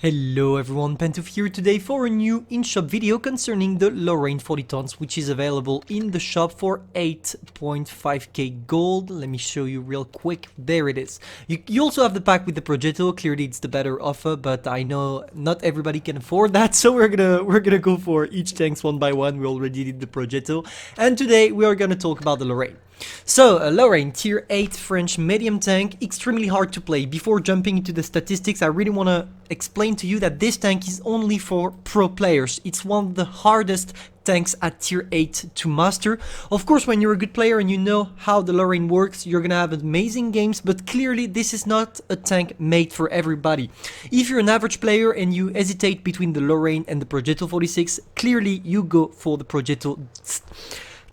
Hello everyone, Pantoufleee here today for a new in-shop video concerning the Lorraine 40 tons, which is available in the shop for 8.5k gold. Let me show you real quick. There it is. You also have the pack with the Progetto. Clearly it's the better offer, but I know not everybody can afford that, so we're gonna go for each tanks one by one. We already did the Progetto, and today we are gonna talk about the Lorraine. So, Lorraine, tier 8 French medium tank, extremely hard to play. Before jumping into the statistics, I really want to explain to you that this tank is only for pro players. It's one of the hardest tanks at tier 8 to master. Of course, when you're a good player and you know how the Lorraine works, you're gonna have amazing games, but clearly this is not a tank made for everybody. If you're an average player and you hesitate between the Lorraine and the Progetto 46, clearly you go for the Progetto.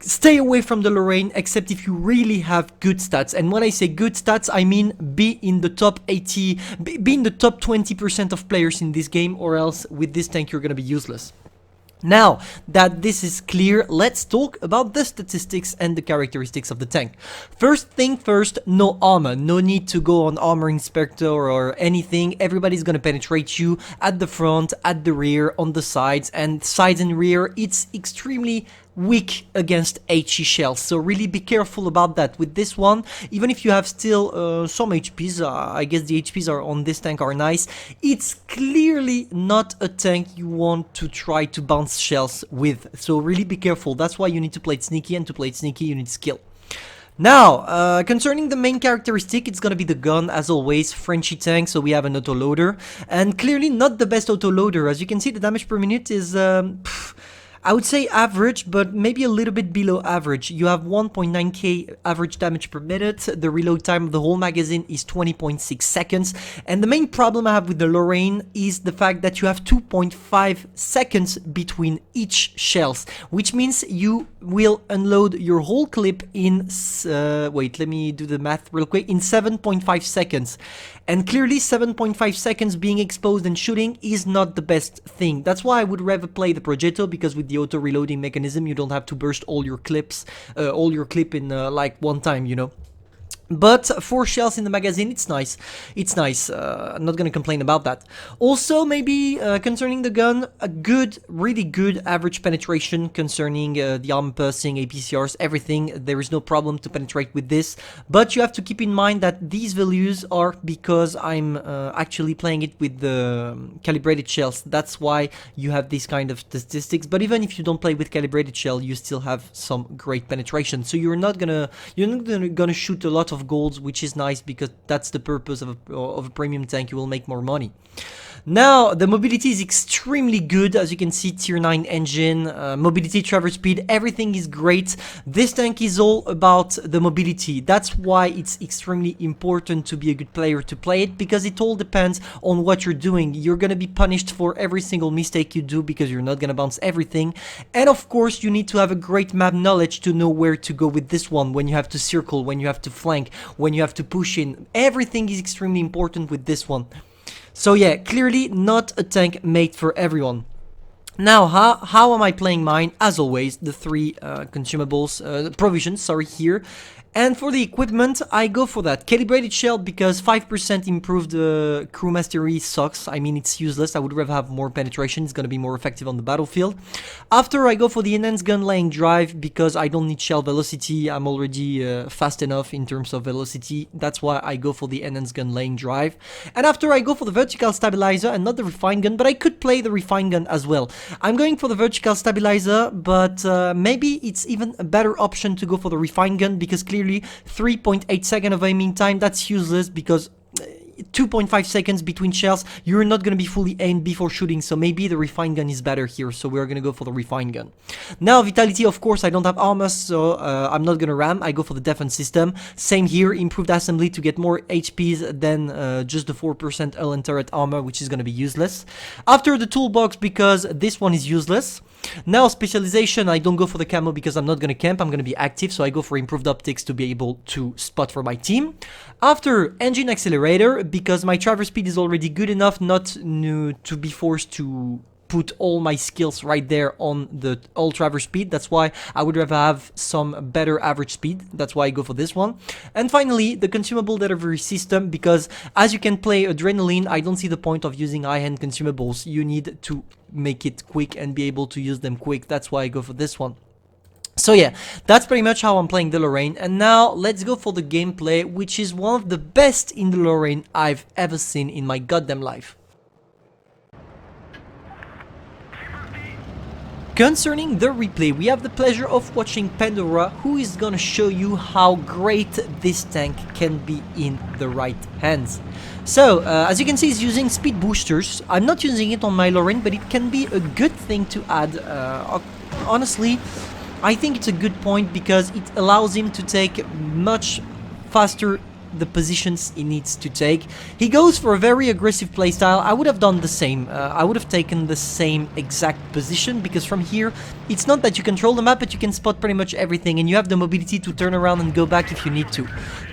Stay away from the Lorraine, except if you really have good stats. And when I say good stats, I mean be in the top 80, be in the top 20% of players in this game, or else with this tank you're gonna be useless. Now that this is clear, let's talk about the statistics and the characteristics of the tank. First thing first, no armor. No need to go on armor inspector or anything. Everybody's gonna penetrate you at the front, at the rear, on the sides, and rear. It's extremely weak against HE shells, so really be careful about that with this one. Even if you have still some HPs, I guess the HPs are on this tank are nice, it's clearly not a tank you want to try to bounce shells with, so really be careful. That's why you need to play it sneaky, and to play it sneaky you need skill. Now, concerning the main characteristic, it's gonna be the gun, as always, Frenchy tank, so we have an autoloader, and clearly not the best autoloader. As you can see, the damage per minute is I would say average, but maybe a little bit below average. You have 1.9k average damage per minute. The reload time of the whole magazine is 20.6 seconds. And the main problem I have with the Lorraine is the fact that you have 2.5 seconds between each shells, which means you will unload your whole clip in, wait, let me do the math real quick, in 7.5 seconds. And clearly 7.5 seconds being exposed and shooting is not the best thing. That's why I would rather play the Progetto, because with the auto reloading mechanism you don't have to burst all your clip in like one time, you know. But 4 shells in the magazine, it's nice. It's nice. I'm not gonna complain about that. Also, maybe concerning the gun, a good, really good average penetration concerning the arm piercing, APCRs, everything. There is no problem to penetrate with this. But you have to keep in mind that these values are because I'm actually playing it with the calibrated shells. That's why you have these kind of statistics. But even if you don't play with calibrated shell, you still have some great penetration. So you're not gonna shoot a lot of golds, which is nice, because that's the purpose of a premium tank. You will make more money. Now, the mobility is extremely good. As you can see, tier 9 engine, mobility, traverse speed, everything is great. This tank is all about the mobility. That's why it's extremely important to be a good player to play it, because it all depends on what you're doing. You're gonna be punished for every single mistake you do, because you're not gonna bounce everything. And of course, you need to have a great map knowledge to know where to go with this one, when you have to circle, when you have to flank, when you have to push in. Everything is extremely important with this one. So yeah, clearly not a tank made for everyone. Now, how am I playing mine? As always, the 3 consumables, provisions, sorry, here. And for the equipment, I go for that calibrated shell, because 5% improved crew mastery sucks. I mean, it's useless. I would rather have more penetration. It's gonna be more effective on the battlefield. After, I go for the enhanced gun laying drive, because I don't need shell velocity. I'm already fast enough in terms of velocity. That's why I go for the enhanced gun laying drive. And after, I go for the vertical stabilizer and not the refined gun, but I could play the refined gun as well. I'm going for the vertical stabilizer, but maybe it's even a better option to go for the refined gun, because clearly 3.8 seconds of aiming time, that's useless, because 2.5 seconds between shells, you're not going to be fully aimed before shooting, so maybe the refined gun is better here, so we're going to go for the refined gun. Now, vitality, of course, I don't have armor, so I'm not going to ram. I go for the defense system. Same here, improved assembly to get more HPs than just the 4% hull and turret armor, which is going to be useless. After the toolbox, because this one is useless. Now, specialization, I don't go for the camo because I'm not going to camp, I'm going to be active, so I go for improved optics to be able to spot for my team. After, engine accelerator, because my traverse speed is already good enough not to be forced to put all my skills right there on the ultra average speed. That's why I would rather have some better average speed. That's why I go for this one. And finally, the consumable delivery system, because as you can play adrenaline, I don't see the point of using high-end consumables. You need to make it quick and be able to use them quick. That's why I go for this one. So yeah, that's pretty much how I'm playing the Lorraine. And now let's go for the gameplay, which is one of the best in the Lorraine I've ever seen in my goddamn life. Concerning the replay, we have the pleasure of watching Pandora, who is gonna show you how great this tank can be in the right hands. So, as you can see, it's using speed boosters. I'm not using it on my Lorraine, but it can be a good thing to add. Honestly, I think it's a good point because it allows him to take much faster the positions he needs to take. He goes for a very aggressive playstyle. I would have done the same. I would have taken the same exact position, because from here it's not that you control the map, but you can spot pretty much everything, and you have the mobility to turn around and go back if you need to.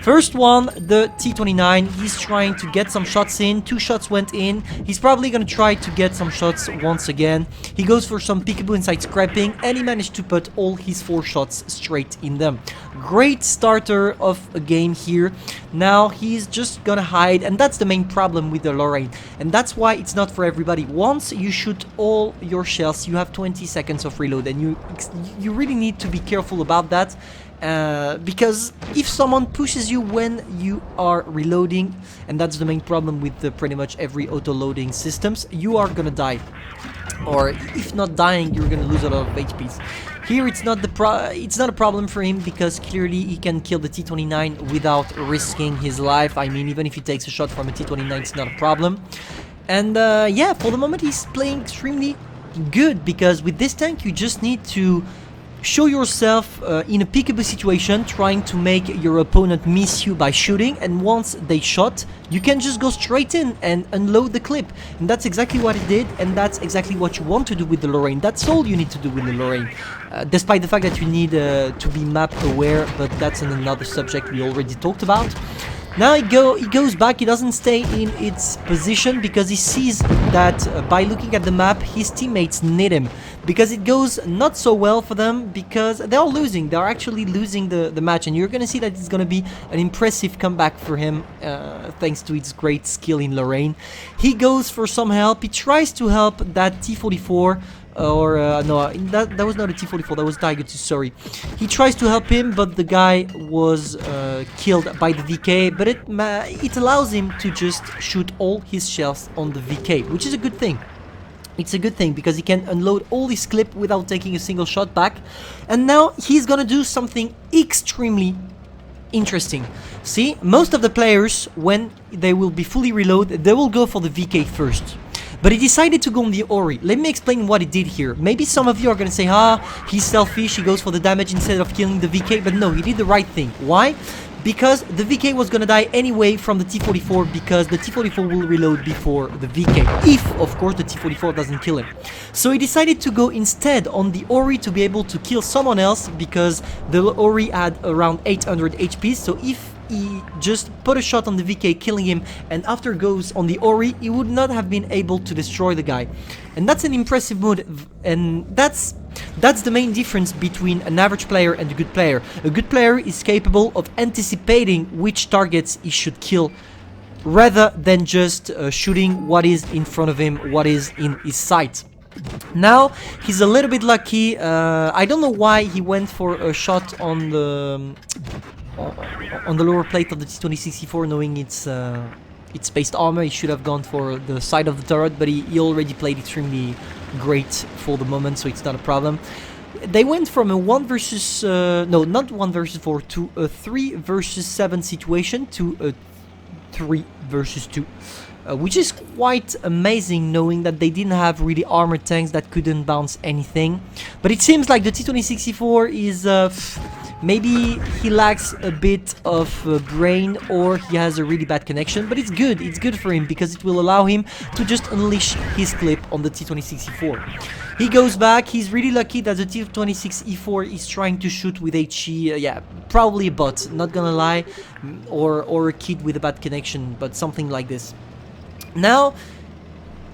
First one, the T-29, he's trying to get some shots in. 2 shots went in. He's probably gonna try to get some shots once again. He goes for some peekaboo inside scrapping, and he managed to put all his 4 shots straight in them. Great starter of a game here. Now he's just gonna hide, and that's the main problem with the Lorraine, and that's why it's not for everybody. Once you shoot all your shells, you have 20 seconds of reload, and you really need to be careful about that, because if someone pushes you when you are reloading, and that's the main problem with pretty much every auto-loading systems, you are gonna die. Or if not dying, you're gonna lose a lot of HPs. Here it's not a problem for him, because clearly he can kill the T-29 without risking his life. I mean, even if he takes a shot from a T-29, it's not a problem. And yeah, for the moment he's playing extremely good, because with this tank you just need to show yourself in a peekaboo situation, trying to make your opponent miss you by shooting, and once they shot, you can just go straight in and unload the clip. And that's exactly what he did, and that's exactly what you want to do with the Lorraine. That's all you need to do with the Lorraine, despite the fact that you need to be map aware, but that's another subject we already talked about. Now he goes back. He doesn't stay in its position, because he sees that by looking at the map his teammates need him, because it goes not so well for them, because they're losing. They're actually losing the match, and you're gonna see that it's gonna be an impressive comeback for him, thanks to its great skill in Lorraine. He goes for some help. He tries to help that T-44, or no, that was not a T-44, that was Tiger 2, sorry. He tries to help him, but the guy was killed by the VK, but it allows him to just shoot all his shells on the VK, which is a good thing. It's a good thing, because he can unload all his clip without taking a single shot back. And now he's gonna do something extremely interesting. See, most of the players, when they will be fully reloaded, they will go for the VK first. But he decided to go on the Ori. Let me explain what he did here. Maybe some of you are gonna say, he's selfish, he goes for the damage instead of killing the VK, but no, he did the right thing. Why? Because the VK was gonna die anyway from the T-44, because the T-44 will reload before the VK, if, of course, the T-44 doesn't kill him. So he decided to go instead on the Ori to be able to kill someone else, because the Ori had around 800 HP, so if he just put a shot on the VK, killing him, and after goes on the Ori, he would not have been able to destroy the guy. And that's an impressive move, and that's the main difference between an average player and a good player. A good player is capable of anticipating which targets he should kill, rather than just shooting what is in front of him, what is in his sight. Now he's a little bit lucky. I don't know why he went for a shot on the lower plate of the T-2064, knowing it's based armor. He should have gone for the side of the turret, but he already played extremely great for the moment, so it's not a problem. They went from a 1 versus no, not 1 versus 4 to a 3 versus 7 situation to a 3 versus 2, which is quite amazing, knowing that they didn't have really armored tanks that couldn't bounce anything. But it seems like the T-2064 is maybe he lacks a bit of brain, or he has a really bad connection, but it's good for him, because it will allow him to just unleash his clip on the T-2064. He goes back. He's really lucky that the T-26E4 is trying to shoot with HE, yeah, probably a bot, not gonna lie, or a kid with a bad connection, but something like this. Now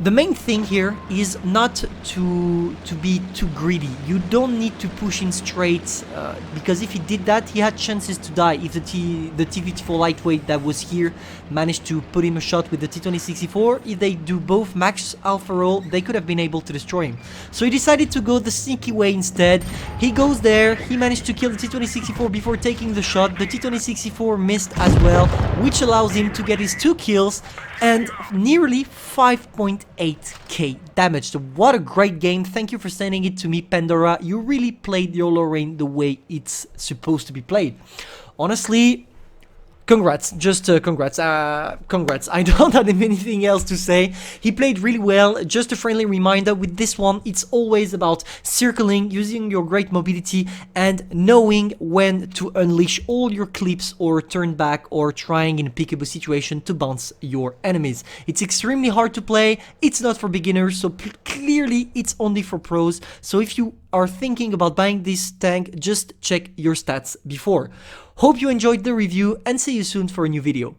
The main thing here is not to be too greedy. You don't need to push in straight, because if he did that, he had chances to die. If the T54 lightweight that was here managed to put him a shot with the T2064, if they do both max alpha roll, they could have been able to destroy him. So he decided to go the sneaky way instead. He goes there, he managed to kill the T2064 before taking the shot. The T2064 missed as well, which allows him to get his 2 kills and nearly 5.8k damage. So what a great game. Thank you for sending it to me, Pandora. You really played your Lorraine the way it's supposed to be played. Honestly, congrats, just congrats. I don't have anything else to say. He played really well. Just a friendly reminder, with this one, it's always about circling, using your great mobility, and knowing when to unleash all your clips or turn back or trying in a peekaboo situation to bounce your enemies. It's extremely hard to play. It's not for beginners, so clearly it's only for pros. So if you are thinking about buying this tank, just check your stats before. Hope you enjoyed the review and see you soon for a new video.